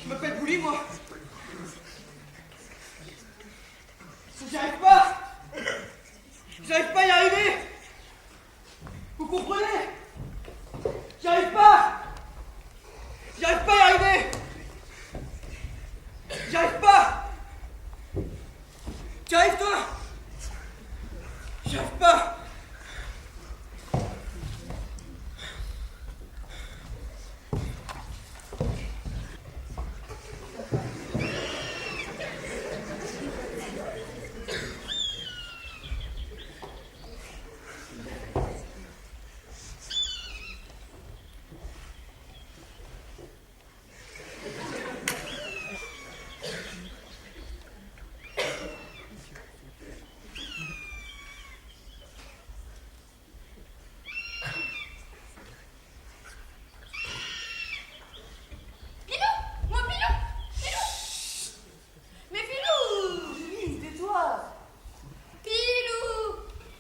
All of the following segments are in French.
Je m'appelle Bouli, moi. J'y arrive pas. J'arrive pas à y arriver. Vous comprenez? J'y arrive pas. J'arrive pas à y arriver. J'y arrive pas. T'y arrives, toi? J'y arrive pas.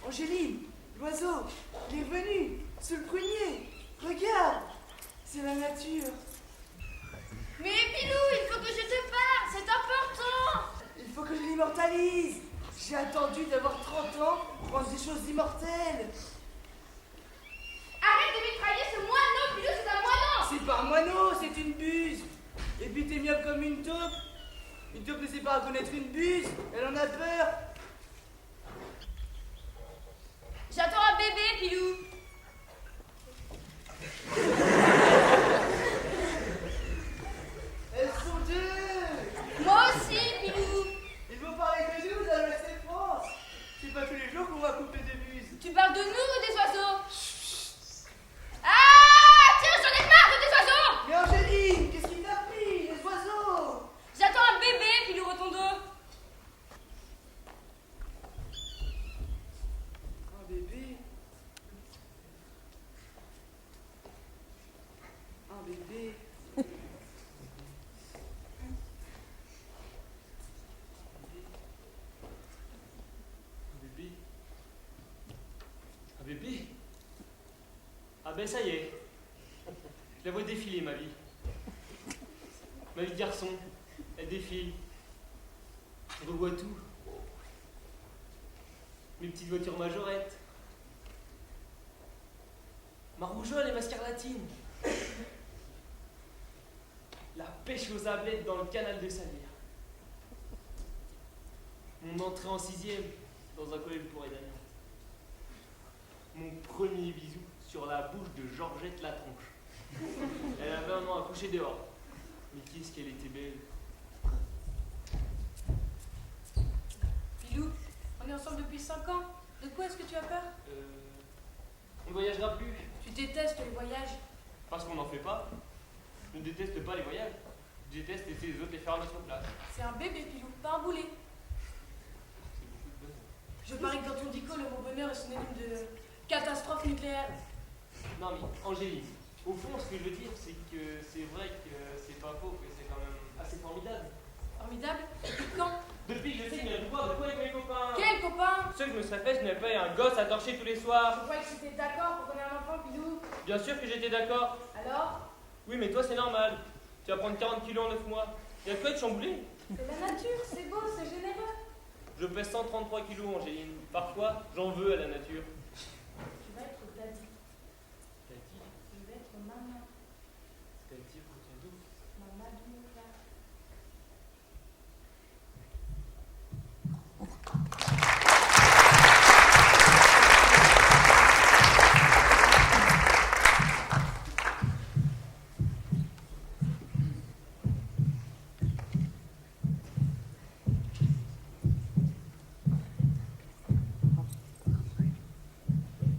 Angéline, l'oiseau, il est venu, sous le prunier. Regarde, c'est la nature. Mais Pilou, il faut que je te parle, c'est important. Il faut que je l'immortalise. J'ai attendu d'avoir 30 ans pour prendre des choses immortelles. Arrête de mitrailler ce moineau, Pilou, c'est un moineau. C'est pas un moineau, c'est une buse. Et puis t'es myope comme une taupe. Une taupe ne sait pas reconnaître une buse, elle en a peur. J'attends un bébé, Pilou. Elles sont deux. Moi aussi, Pilou. Ils vont parler de nous dans l'Ouest de France. C'est pas tous les jours qu'on va couper des buses. Tu parles de nous ou des oiseaux? Ah, tiens, j'en ai marre de tes oiseaux. Mais Angéline, qu'est-ce qui t'a pris, les oiseaux? J'attends un bébé, Pilou Rotondo. Un bébé. Un bébé. Un bébé? Ah ben ça y est. Je la vois défiler, ma vie. Ma vie de garçon, elle défile. Je revois tout. Mes petites voitures majorettes. Ma rougeole et ma scarlatine. La pêche aux abeilles dans le canal de Salière. Mon entrée en 6e dans un collège pour Edania. Mon premier bisou sur la bouche de Georgette Latronche. Elle avait un an à coucher dehors. Mais qu'est-ce qu'elle était belle. Pilou, on est ensemble depuis 5 ans. De quoi est-ce que tu as peur? On ne voyagera plus. Tu détestes les voyages. Parce qu'on n'en fait pas. Je ne déteste pas les voyages. Je déteste laisser les autres les faire à notre place. C'est un bébé, Pilou, pas un boulet. C'est beaucoup de bonheur. Je parie que dans ton dico, le mot bonheur est synonyme de catastrophe nucléaire. Non mais, Angéline, au fond, ce que je veux dire, c'est que c'est vrai que c'est pas faux, que c'est quand même assez formidable. Formidable. Quand? Depuis que je sais qu'il y a de quoi avec mes copains. Quel copain? Ceux que je me serais fait, je n'avais pas eu un gosse à torcher tous les soirs. Je croyais que tu étais d'accord pour qu'on ait un enfant, Pilou. Bien sûr que j'étais d'accord. Alors? Oui, mais toi, c'est normal. Tu vas prendre 40 kilos en 9 mois. Il y a quoi de chamboulé? C'est la nature, c'est beau, c'est généreux. Je pèse 133 kilos, Angéline. Parfois, j'en veux à la nature. Tu vas être daddy. Daddy, Je vais être maman. c'est-à-dire retiens d'où? Maman du là.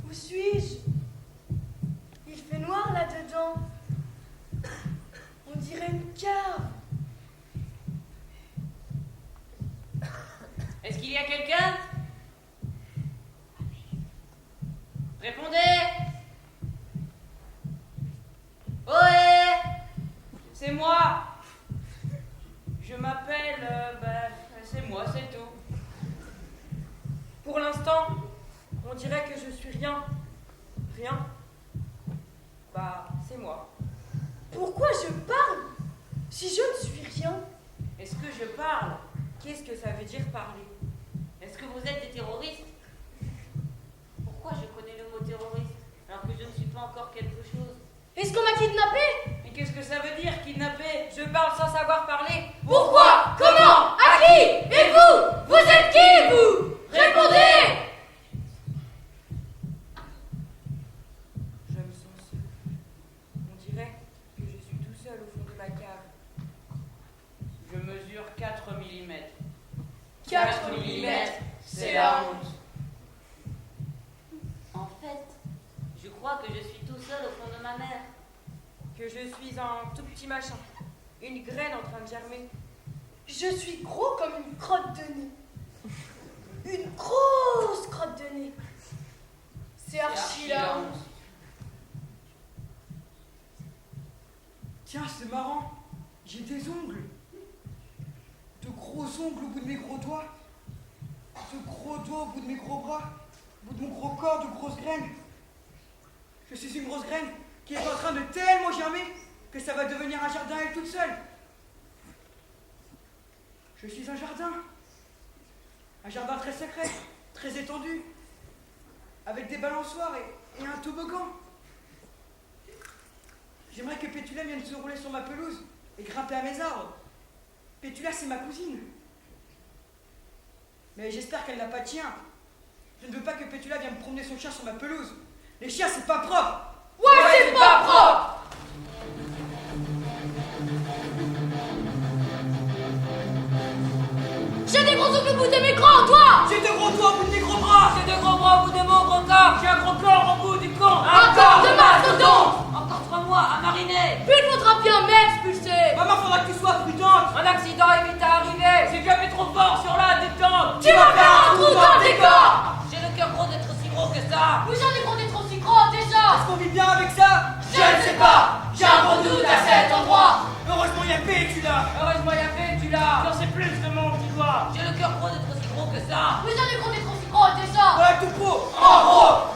Où suis-je? Il fait noir là-dedans. On dirait une cave. Est-ce qu'il y a quelqu'un? Répondez! Ohé! C'est moi! Je m'appelle... c'est moi, c'est tout. Pour l'instant, on dirait que je suis rien. Rien. Bah, c'est moi. Pourquoi je parle si je ne suis rien? Est-ce que je parle? Qu'est-ce que ça veut dire parler? Est-ce que vous êtes des terroristes? Pourquoi je connais le mot terroriste alors que je ne suis pas encore quelque chose? Est-ce qu'on m'a kidnappé? Mais qu'est-ce que ça veut dire, kidnapper? Je parle sans savoir parler. Pourquoi? Comment? À qui? Et vous? Vous êtes qui, vous? Répondez! Je me sens seul. On dirait que je suis tout seul au fond de ma cave. Je mesure 4 mm. 4 mm, c'est la honte. En fait, je crois que je suis tout seul au fond de ma mère. Que je suis un tout petit machin. Une graine en train de germer. Je suis gros comme une crotte de nez. Une grosse crotte de nez. C'est archi la honte. Tiens, c'est marrant. J'ai des ongles. De gros ongles au bout de mes gros doigts. De gros doigts au bout de mes gros bras. Au bout de mon gros corps, de grosses graines. Je suis une grosse graine qui est en train de tellement germer que ça va devenir un jardin elle toute seule. Je suis un jardin. Un jardin très secret, très étendu. Avec des balançoires et un toboggan. J'aimerais que Pétula vienne se rouler sur ma pelouse et grimper à mes arbres. Pétula, c'est ma cousine. Mais j'espère qu'elle n'a pas de chien. Je ne veux pas que Pétula vienne promener son chien sur ma pelouse. Les chiens, c'est pas propre. Ouais, c'est pas propre! J'ai des gros ongles au bout de mes grands doigts! J'ai de gros doigts au bout de mes gros bras. J'ai de gros bras au bout de mon gros corps. J'ai un gros corps au bout du con. Un corps de mastodonte! Encore 3 mois à mariner. Puis il faudra bien m'expulser! Maman, faudra que tu sois prudente. Un accident est vite arrivé. J'ai jamais trop fort sur la détente. Tu vas faire un trou dans le décor! J'ai le cœur gros d'être aussi gros que ça. Vous en êtes gros d'être aussi gros déjà! Est-ce qu'on vit bien avec ça? Je ne sais pas! J'ai un gros doute à cet endroit! Heureusement, il y a Pétula. Heureusement, il y a fait, tu l'as. J'en sais plus de mon petit doigt. J'ai le cœur gros d'être aussi gros que ça. Vous en êtes gros d'être aussi gros déjà! Voilà tout pro. En gros!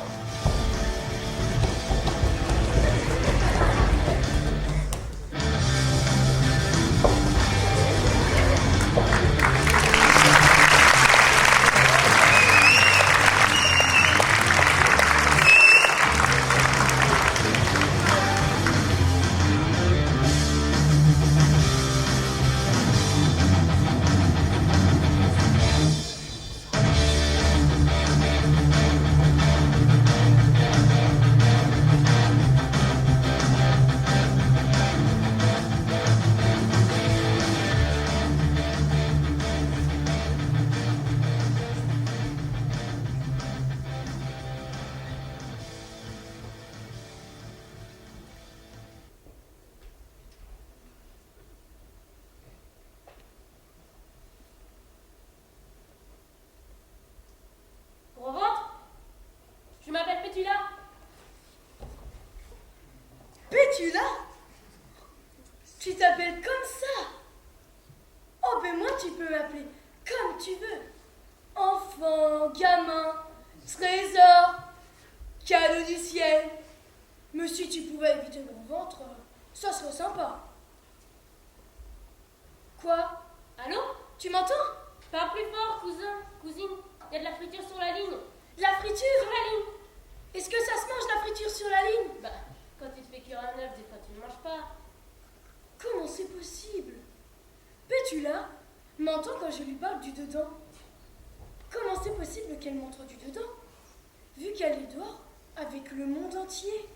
Pétula? Tu t'appelles comme ça? Oh, ben moi, tu peux m'appeler comme tu veux. Enfant, gamin, trésor, cadeau du ciel. Mais si tu pouvais éviter mon ventre, ça serait sympa. Quoi? Allô? Tu m'entends? Parle plus fort, cousine. Il y a de la friture sur la ligne. La friture? Sur la ligne. Est-ce que ça se mange la friture sur la ligne? Bah, quand tu te fais cuire un œuf, des fois tu ne manges pas. Comment c'est possible? Pétula m'entend quand je lui parle du dedans. Comment c'est possible qu'elle montre du dedans, vu qu'elle est dehors avec le monde entier?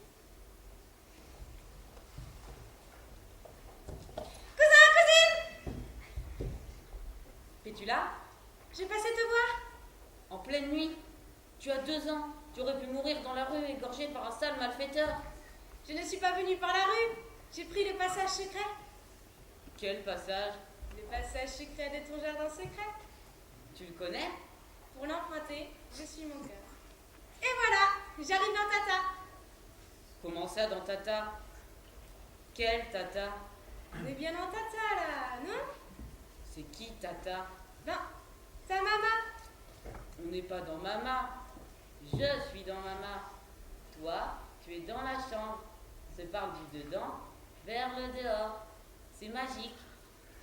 Pétula, J'ai passé te voir. en pleine nuit, tu as 2 ans. Tu aurais pu mourir dans la rue égorgé par un sale malfaiteur. Je ne suis pas venue par la rue. J'ai pris le passage secret. Quel passage? Le passage secret de ton jardin secret. Tu le connais? Pour l'emprunter, je suis mon cœur. Et voilà, j'arrive dans Tata. Comment ça dans Tata? Quel Tata? On est bien dans Tata là, non? C'est qui Tata? Ben, ta maman. On n'est pas dans Mama. Je suis dans Mama. Toi, tu es dans la chambre. Se parle du dedans vers le dehors. C'est magique.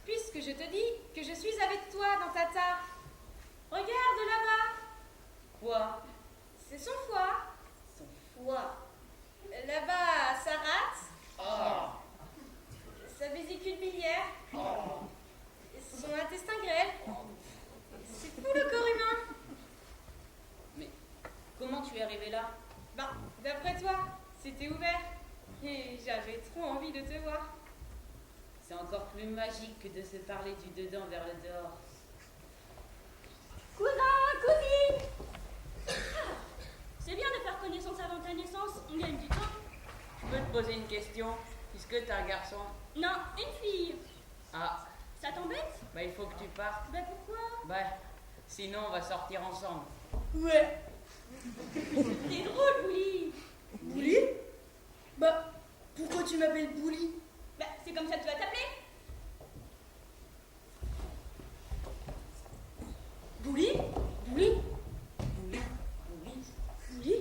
Puisque je te dis que je suis avec toi dans Tata. Regarde là-bas. Quoi? C'est son foie. Son foie. Là-bas, sa rate. Oh. Sa vésicule biliaire. Son intestin grêle. C'est fou le corps humain. Mais comment tu es arrivé là? Ben, d'après toi, c'était ouvert. Et j'avais trop envie de te voir. C'est encore plus magique que de se parler du dedans vers le dehors. Cousine. C'est bien de faire connaissance avant ta naissance, on gagne du temps. Je peux te poser une question, puisque t'es un garçon? Non, une fille. Ah, Ça t'embête? bah il faut que tu partes. Bah pourquoi? Bah, sinon on va sortir ensemble. Ouais. T'es drôle, Bouli. Bouli? Bah, pourquoi tu m'appelles Bouli? Bah, c'est comme ça que tu vas t'appeler. Bouli? Bouli? Oui, oui. Bouli?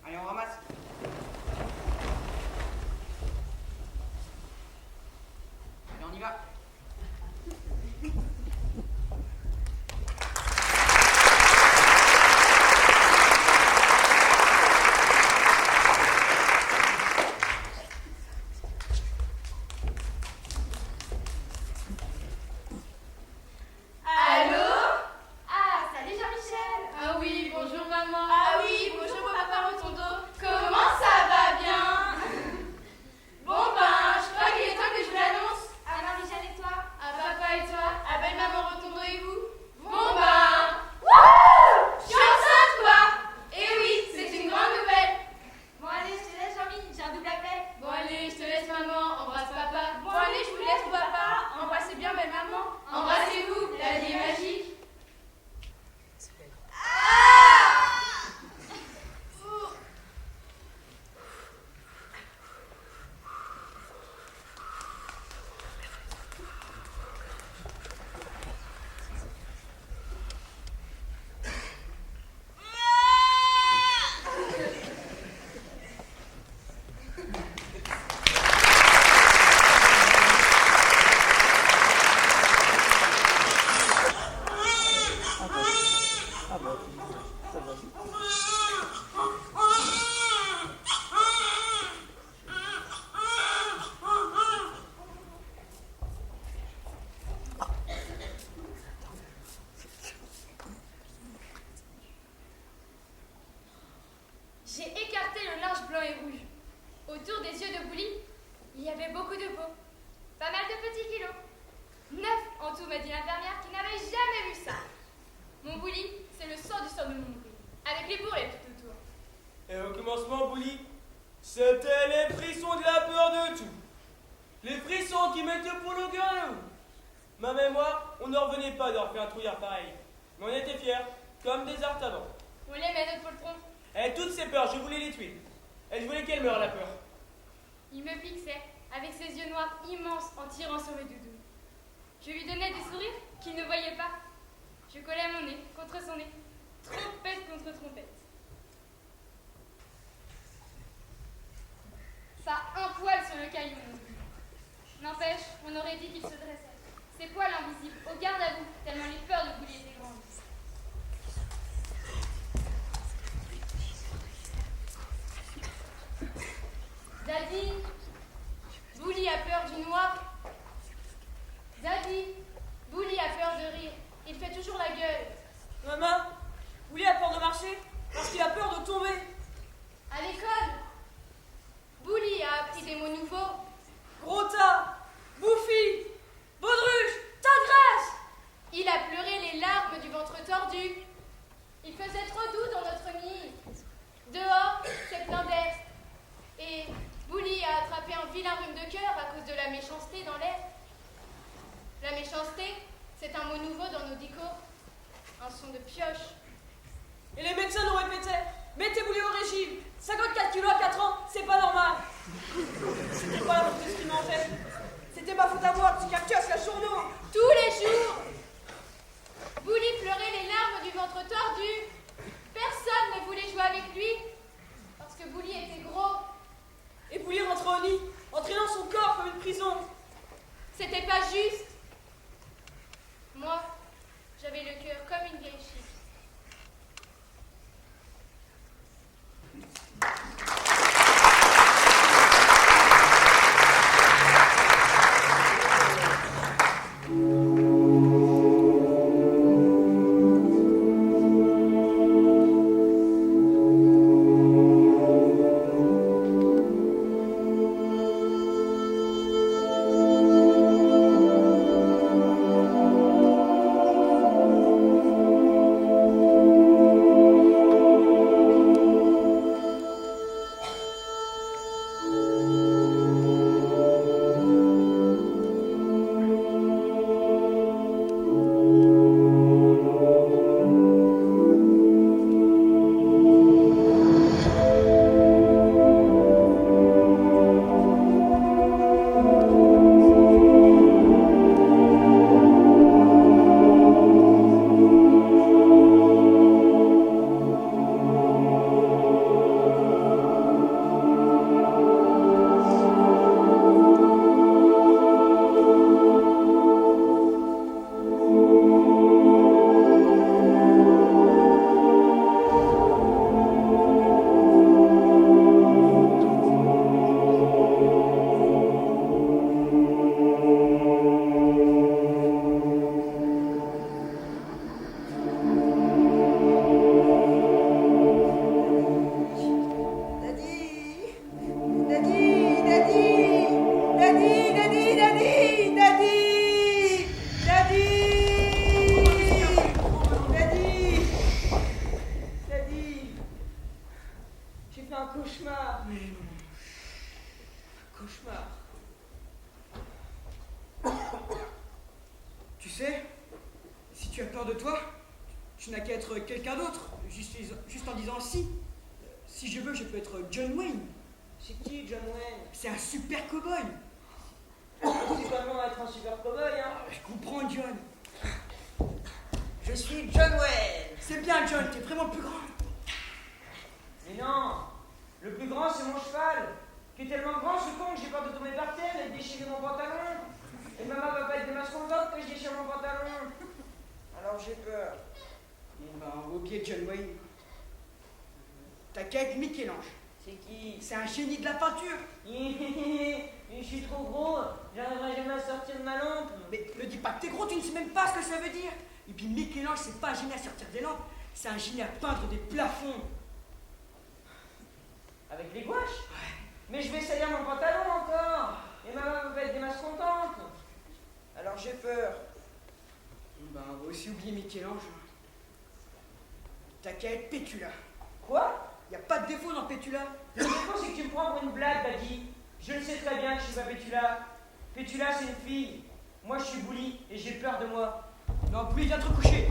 Allez, on ramasse. Allez, on y va. Allô? Ah, salut Jean-Michel. Ah oui, bonjour maman. Ah oui, bonjour papa Rotondo. Comment ça va bien? Bon ben, je crois qu'il est temps que je vous l'annonce. Ah, Marie-Jeanne et toi? À papa et toi, à belle maman Rotondo et vous. Bon ben, wouh! Je suis enceinte quoi? Eh oui, c'est une grande nouvelle. Bon, allez, je te laisse, Jean-Mi, j'ai un double appel. Bon allez, je te laisse maman, embrasse papa. Bon allez, je vous laisse papa, embrassez bien belle maman. Embrassez-vous, la vie est magique. J'ai écarté le linge blanc et rouge. Autour des yeux de Bouli, il y avait beaucoup de peau. Pas mal de petits kilos. 9 en tout, m'a dit l'infirmière qui n'avait jamais vu ça. Mon Bouli, c'est le sang du sang de mon Bouli, avec les bourrelets tout autour. Et au commencement, Bouli, c'était les frissons de la peur de tout. Les frissons qui mettent le poil au cœur. Maman et moi, on ne revenait pas d'avoir fait un trouillard pareil. Mais on était fiers, comme des artavants. On l'aimait notre poltron. Elle a toutes ses peurs, je voulais les tuer. Elle voulait qu'elle meure, la peur. Il me fixait, avec ses yeux noirs immenses en tirant sur mes doudous. Je lui donnais des sourires qu'il ne voyait pas. Je collais mon nez contre son nez, trompette contre trompette. Pas un poil sur le caillou, mon doudou. N'empêche, on aurait dit qu'il se dressait. Ses poils invisibles, au garde à vous, tellement les peurs de Bouli étaient grandes. Daddy, Bouli a peur du noir. Daddy, Bouli a peur de rire. Il fait toujours la gueule. Maman, Bouli a peur de marcher parce qu'il a peur de tomber. À l'école, Bouli a appris des mots nouveaux. Gros tas, bouffi, baudruche, tas de graisse. Il a pleuré les larmes du ventre tordu. Il faisait trop doux dans notre nid. Dehors, c'est plein d'air. Et Bouli a attrapé un vilain rhume de cœur à cause de la méchanceté dans l'air. La méchanceté, c'est un mot nouveau dans nos discours. Un son de pioche. Et les médecins nous répétaient, mettez Bouli au régime. 54 kilos à 4 ans, c'est pas normal. C'était pas la faute de ce qu'il mangeait. C'était ma faute à moi, petit cactus, la journaux. Tous les jours, Bouli pleurait les larmes du ventre tordu. Personne ne voulait jouer avec lui parce que Bouli était gros. Et Bouli rentrait au nid, entraînant son corps comme une prison. C'était pas juste. Moi, j'avais le cœur comme une vieille chique. Tu sais, si tu as peur de toi, tu n'as qu'à être quelqu'un d'autre, juste en disant si. Si je veux, je peux être John Wayne. C'est qui, John Wayne? C'est un super cow-boy. C'est comment être un super cow-boy, hein? Je comprends, John. Je suis John Wayne. C'est bien, John, t'es vraiment plus grand. Mais non, le plus grand, c'est mon cheval, qui est tellement grand, ce con, que j'ai peur de tomber par terre et de déchirer mon pantalon. Et maman va pas être des masques contente que je déchire mon pantalon. Alors j'ai peur. Bon ben, ok, John Wayne. T'as qu'à être Michel-Ange. C'est qui? C'est un génie de la peinture. Je suis trop gros, j'arriverai jamais à sortir de ma lampe. Mais ne dis pas que t'es gros, tu ne sais même pas ce que ça veut dire. Et puis Michel-Ange, c'est pas un génie à sortir des lampes, c'est un génie à peindre des plafonds. Avec les gouaches? Mais je vais salir mon pantalon encore. Et maman va être des masses contentes. Alors j'ai peur. Ben, on va aussi oublier Michel-Ange. T'as qu'à être Pétula. Quoi? Y a pas de défaut dans Pétula. Le défaut, c'est que tu me prends pour une blague, Daddy. Je le sais très bien que je suis pas Pétula. Pétula, c'est une fille. Moi, je suis Bouli et j'ai peur de moi. Non, Bouli, viens te recoucher.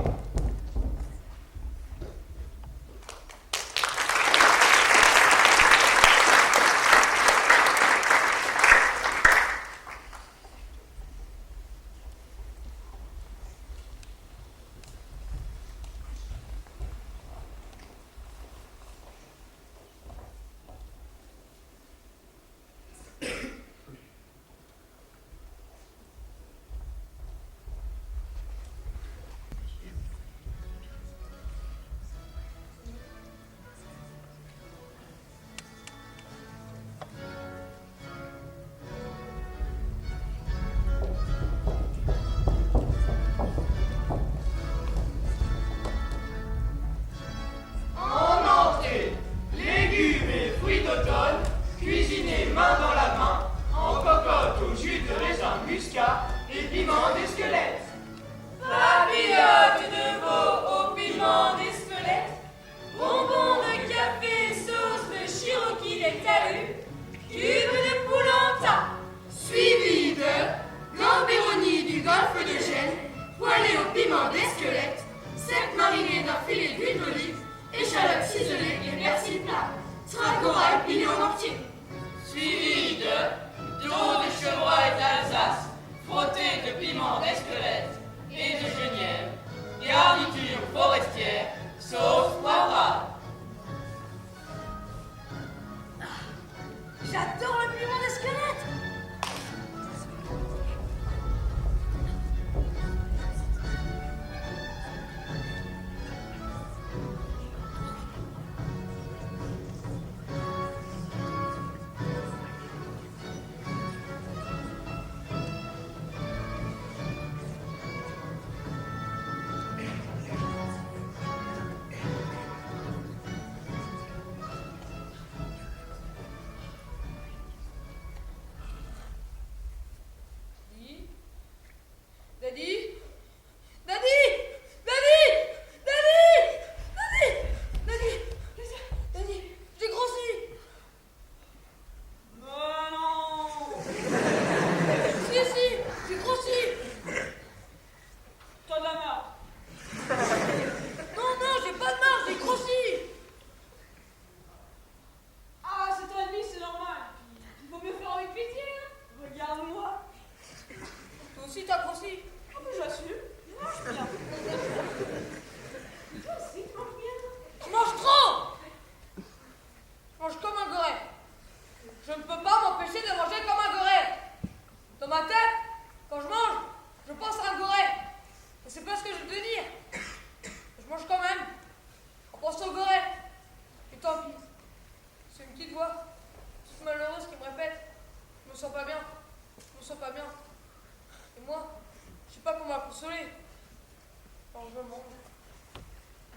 je mange.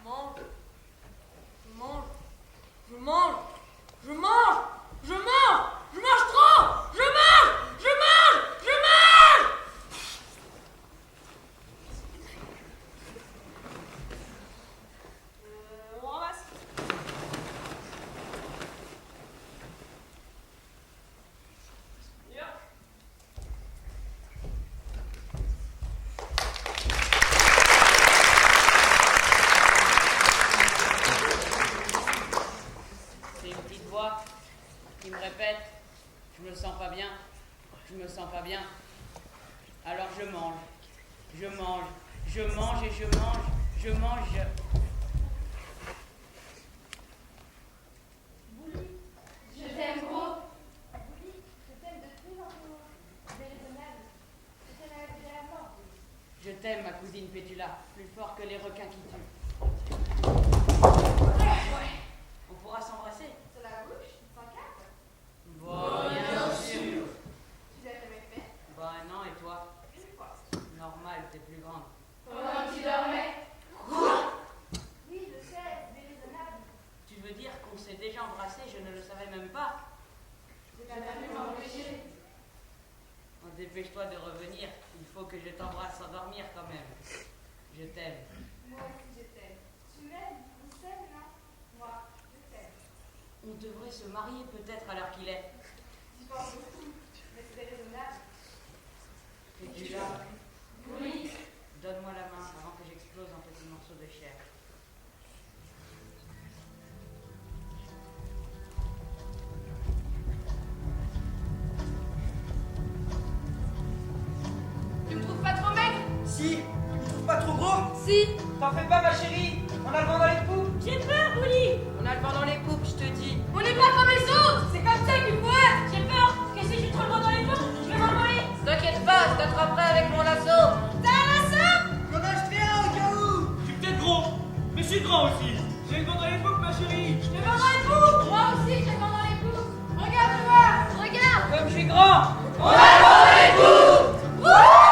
Mange. Je mange. Je mange. Je mange. Je mange. Je mange trop. Je mange. Je mange. Je mange. On ramasse. Yeah. C'est une petite voix qui me répète, je me sens pas bien, je me sens pas bien. Alors je mange, je mange, je mange et je mange, je mange. Je t'aime gros. Oui, je t'aime de plus en plus. Déraisonnable. Je t'aime avec de la mort. Je t'aime, ma cousine Pétula, plus fort que les requins qui tuent. On pourra s'embrasser. Sur la bouche, sans carte. Bon, bien sûr. Tu l'as jamais fait? Bah non, et toi? Une fois. Normal, t'es plus grande. Pendant que tu dormais. Oui, je sais, déraisonnable. Tu veux dire qu'on s'est déjà embrassé, je ne le savais même pas. Je t'ai pas pu m'empêcher. Oh, dépêche-toi de revenir, il faut que je t'embrasse sans dormir quand même. Je t'aime. Moi aussi, je t'aime. Tu m'aimes? On s'aime, non? Moi, je t'aime. On devrait se marier peut-être à l'heure qu'il est. Tu penses beaucoup, mais c'est déraisonnable. Pétula, Oui. donne-moi la main avant que j'explose en petits morceaux de chair. Tu me trouves pas trop maigre? Si, tu me trouves pas trop gros? Si. T'en fais pas, ma chérie. On a le vent dans les poupes. J'ai peur, Bouli. On a le vent dans les poupes, je te dis. On n'est pas comme les autres. C'est comme ça qu'il faut être. J'ai peur que si je trouve le vent dans les pommes, je vais m'envoler. T'inquiète pas, je t'attraperai avec mon lasso. T'as un lasso? J'en achèterai un au cas où. Je suis peut-être gros, mais je suis grand aussi. J'ai le vent dans les boucles, ma chérie. Le vent dans les poupes. Moi aussi, j'ai le vent dans les poupes. Regarde-moi. Regarde. Comme je suis grand. On a le vent dans les poupes. Wouh!